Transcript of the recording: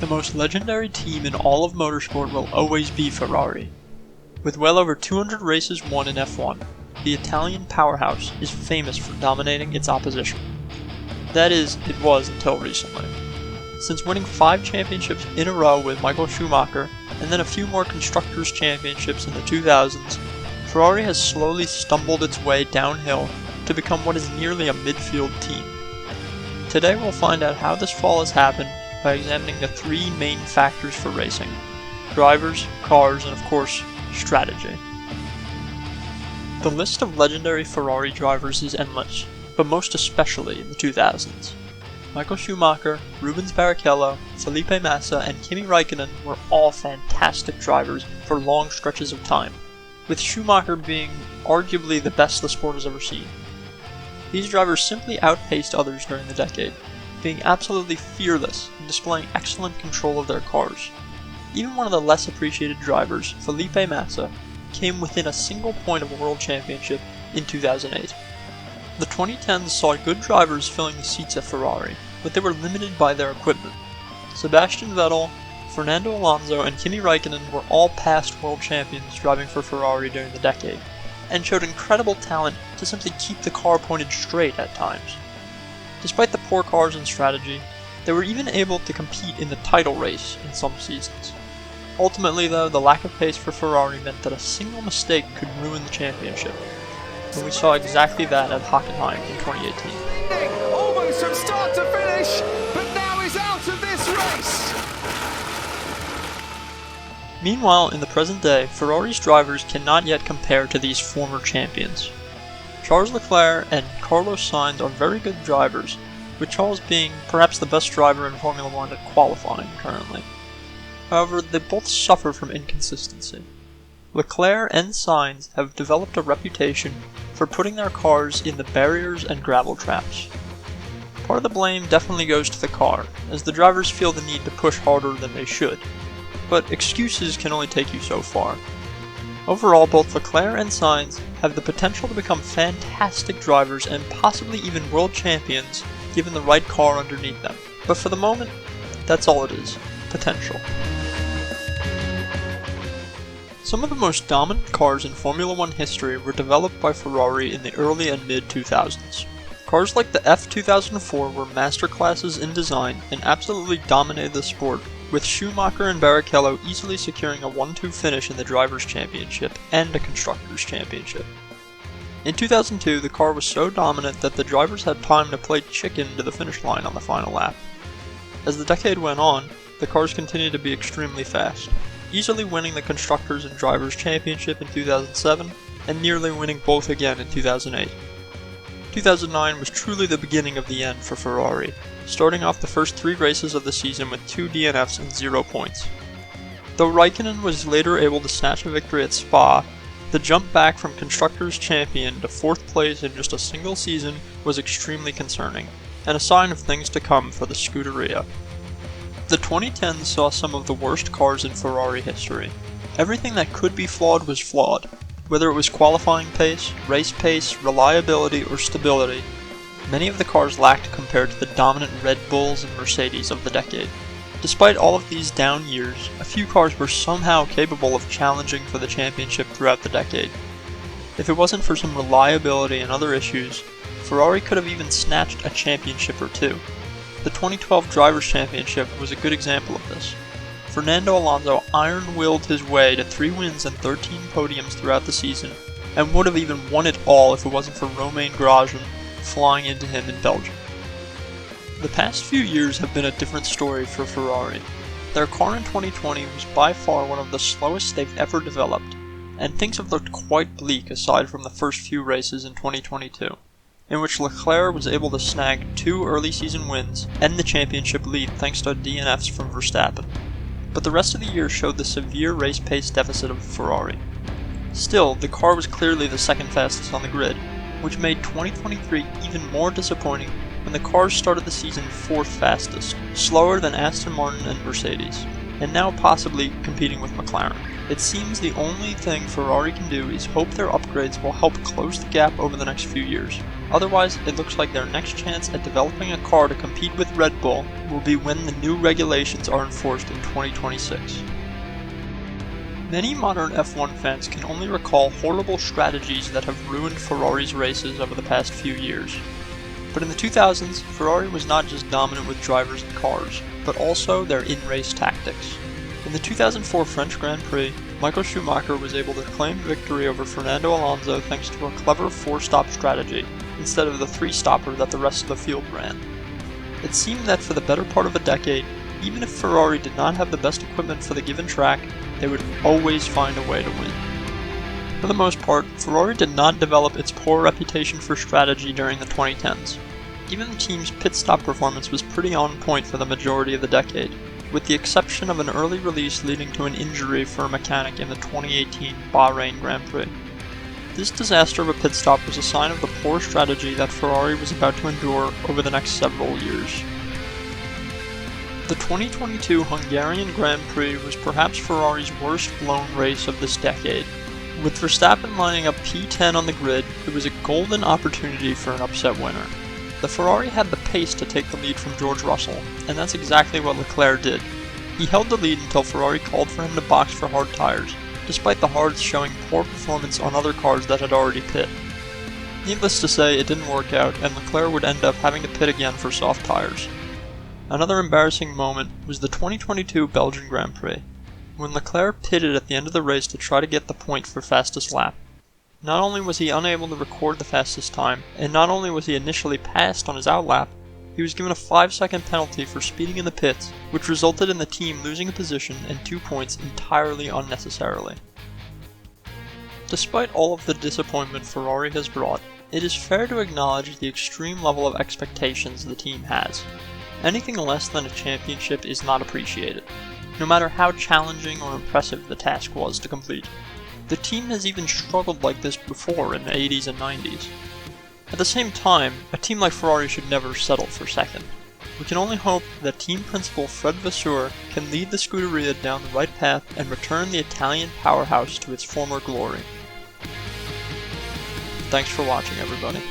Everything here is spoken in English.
The most legendary team in all of motorsport will always be Ferrari. With well over 200 races won in F1, the Italian powerhouse is famous for dominating its opposition. That is, it was until recently. Since winning 5 championships in a row with Michael Schumacher, and then a few more Constructors' Championships in the 2000s, Ferrari has slowly stumbled its way downhill to become what is nearly a midfield team. Today we'll find out how this fall has happened by examining the 3 main factors for racing: drivers, cars, and of course, strategy. The list of legendary Ferrari drivers is endless, but most especially in the 2000s. Michael Schumacher, Rubens Barrichello, Felipe Massa, and Kimi Räikkönen were all fantastic drivers for long stretches of time, with Schumacher being arguably the best the sport has ever seen. These drivers simply outpaced others during the decade, being absolutely fearless and displaying excellent control of their cars. Even one of the less appreciated drivers, Felipe Massa, came within a single point of a world championship in 2008. The 2010s saw good drivers filling the seats at Ferrari, but they were limited by their equipment. Sebastian Vettel, Fernando Alonso, and Kimi Räikkönen were all past world champions driving for Ferrari during the decade, and showed incredible talent to simply keep the car pointed straight at times. Despite the poor cars and strategy, they were even able to compete in the title race in some seasons. Ultimately though, the lack of pace for Ferrari meant that a single mistake could ruin the championship, and we saw exactly that at Hockenheim in 2018. Almost from start to finish, but now he's out of this race! Meanwhile, in the present day, Ferrari's drivers cannot yet compare to these former champions. Charles Leclerc and Carlos Sainz are very good drivers, with Charles being perhaps the best driver in Formula 1 at qualifying currently. However, they both suffer from inconsistency. Leclerc and Sainz have developed a reputation for putting their cars in the barriers and gravel traps. Part of the blame definitely goes to the car, as the drivers feel the need to push harder than they should, but excuses can only take you so far. Overall, both Leclerc and Sainz have the potential to become fantastic drivers and possibly even world champions given the right car underneath them. But for the moment, that's all it is: potential. Some of the most dominant cars in Formula 1 history were developed by Ferrari in the early and mid-2000s. Cars like the F2004 were masterclasses in design and absolutely dominated the sport, with Schumacher and Barrichello easily securing a 1-2 finish in the Drivers' Championship and a Constructors' Championship. In 2002, the car was so dominant that the drivers had time to play chicken to the finish line on the final lap. As the decade went on, the cars continued to be extremely fast, easily winning the Constructors' and Drivers' Championship in 2007, and nearly winning both again in 2008. 2009 was truly the beginning of the end for Ferrari, starting off the first 3 races of the season with 2 DNFs and 0 points. Though Räikkönen was later able to snatch a victory at Spa, the jump back from Constructors' Champion to 4th place in just a single season was extremely concerning, and a sign of things to come for the Scuderia. The 2010s saw some of the worst cars in Ferrari history. Everything that could be flawed was flawed, whether it was qualifying pace, race pace, reliability, or stability. Many of the cars lacked compared to the dominant Red Bulls and Mercedes of the decade. Despite all of these down years, a few cars were somehow capable of challenging for the championship throughout the decade. If it wasn't for some reliability and other issues, Ferrari could have even snatched a championship or 2. The 2012 Drivers' Championship was a good example of this. Fernando Alonso iron-willed his way to 3 wins and 13 podiums throughout the season, and would have even won it all if it wasn't for Romain Grosjean flying into him in Belgium. The past few years have been a different story for Ferrari. Their car in 2020 was by far one of the slowest they've ever developed, and things have looked quite bleak aside from the first few races in 2022, in which Leclerc was able to snag 2 early season wins and the championship lead thanks to DNFs from Verstappen. But the rest of the year showed the severe race pace deficit of Ferrari. Still, the car was clearly the second fastest on the grid, which made 2023 even more disappointing when the cars started the season 4th fastest, slower than Aston Martin and Mercedes, and now possibly competing with McLaren. It seems the only thing Ferrari can do is hope their upgrades will help close the gap over the next few years. Otherwise, it looks like their next chance at developing a car to compete with Red Bull will be when the new regulations are enforced in 2026. Many modern F1 fans can only recall horrible strategies that have ruined Ferrari's races over the past few years. But in the 2000s, Ferrari was not just dominant with drivers and cars, but also their in-race tactics. In the 2004 French Grand Prix, Michael Schumacher was able to claim victory over Fernando Alonso thanks to a clever 4-stop strategy, instead of the 3-stopper that the rest of the field ran. It seemed that for the better part of a decade, even if Ferrari did not have the best equipment for the given track, they would always find a way to win. For the most part, Ferrari did not develop its poor reputation for strategy during the 2010s. Even the team's pit stop performance was pretty on point for the majority of the decade, with the exception of an early release leading to an injury for a mechanic in the 2018 Bahrain Grand Prix. This disaster of a pit stop was a sign of the poor strategy that Ferrari was about to endure over the next several years. The 2022 Hungarian Grand Prix was perhaps Ferrari's worst blown race of this decade. With Verstappen lining up P10 on the grid, it was a golden opportunity for an upset winner. The Ferrari had the pace to take the lead from George Russell, and that's exactly what Leclerc did. He held the lead until Ferrari called for him to box for hard tires, despite the hards showing poor performance on other cars that had already pit. Needless to say, it didn't work out, and Leclerc would end up having to pit again for soft tires. Another embarrassing moment was the 2022 Belgian Grand Prix, when Leclerc pitted at the end of the race to try to get the point for fastest lap. Not only was he unable to record the fastest time, and not only was he initially passed on his outlap, he was given a 5-second penalty for speeding in the pits, which resulted in the team losing a position and 2 points entirely unnecessarily. Despite all of the disappointment Ferrari has brought, it is fair to acknowledge the extreme level of expectations the team has. Anything less than a championship is not appreciated, no matter how challenging or impressive the task was to complete. The team has even struggled like this before in the 80s and 90s. At the same time, a team like Ferrari should never settle for second. We can only hope that team principal Fred Vasseur can lead the Scuderia down the right path and return the Italian powerhouse to its former glory. Thanks for watching, everybody.